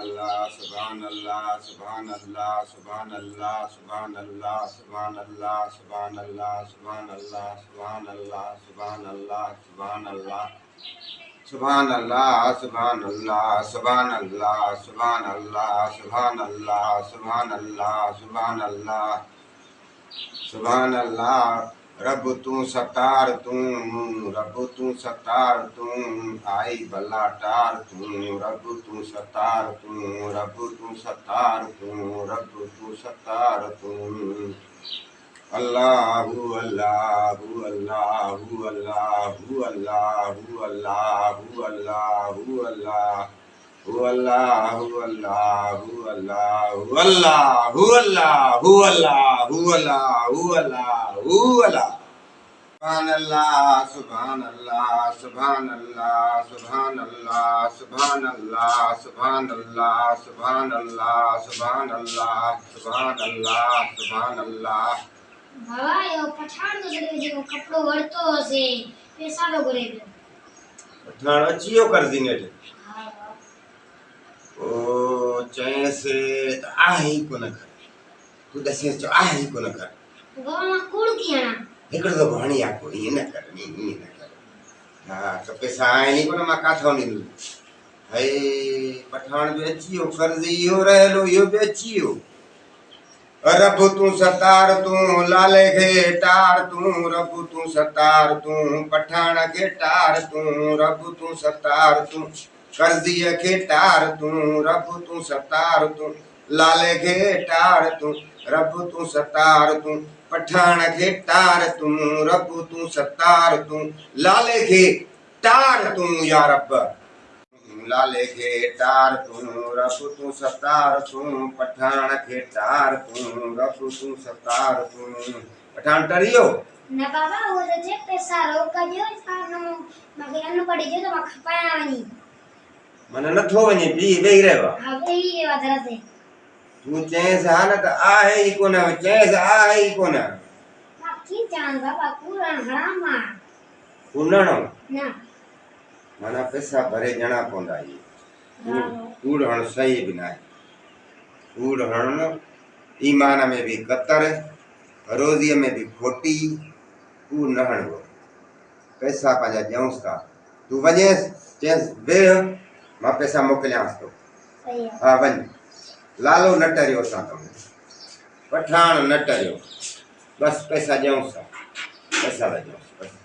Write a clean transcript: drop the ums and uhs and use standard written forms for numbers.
अल्लाह सुभान अल्लाह सुभान अल्लाह सुभान अल्लाह सुभान अल्लाह सुभान अल्लाह सुभान अल्लाह सुभान अल्लाह सुभान अल्लाह सुभान अल्लाह सुभान अल्लाह सुभान अल्लाह सुभान अल्लाह सुभान अल्लाह सुभान अल्लाह सुभान अल्लाह सुभान अल्लाह सुभान अल्लाह सुभान अल्लाह। रब तू सतार तू रब तू सतार तू आई भला टार तू रब तू सतार तू रब तू सतार तू रब तू सतार तू। अल्लाहु अल्लाहु अल्लाहु अल्लाहु अल्लाहु अल्लाहु अल्लाहु अल्लाहु अल्लाहु अल्लाहु अल्लाहु अल्लाहु अल्लाहु अल्लाहु अल्लाहु अल्लाहु अल्लाह। सुभान अल्लाह सुभान अल्लाह सुभान अल्लाह सुभान अल्लाह सुभान अल्लाह सुभान अल्लाह सुभान अल्लाह सुभान अल्लाह सुभान अल्लाह सुभान अल्लाह। बाबा यो पठाण तो जरे जो कपड़ो वरतो हसे पैसा लो करे पठाण अचियो कर दीने हां ओ चैसे आही कोन कर तू दसे चो आही कोन कर गामा कूड़ कियाना हिकड़ तो भाणी आको ये न कर नी न कर हां तो पैसा आए नी कोन मा काथो नी हाय पठाण बे अचियो कर्ज यो रहलो यो बे अचियो। रब तू सतार तू लाले के टार तू रब तू सतार तू पठाण के टार तू रब तू सतार तू कर्जिया के टार तू रब तू सतार तू लाले के टार तू रब तू सतार तू पठाण के टार तू रब तू सतार तू लाले के टार तू या रब लाले के टार तू रब तू सतार तू पठाण के टार तू रब तू सतार तू। पठाण टरियो ना बाबा वो जे पैसा रोक दियो सानो मगे अन्न पड़ी जे तो खपाया वनी मने नथो वनी बी वेई रहवा हां वेई रेवा जरा से तू चैस हालत आहे ही कोना चैस आहे ही कोना की जान बाबा पूरा हराम कुनणो ना माना पैसा भरे जणा पोंदा ही कूड़ हण सही बिना कूड़ हण ईमान में भी कतर रोज़ी में भी खोटी कूड़ न हणो पैसा पाजा जऊंस का तू वने चेस बे मां पैसा मोकलियांस तो सही है हां वन लालो नटरियो सा तो पठाण नटरियो बस पैसा जऊंस पैसा दे बस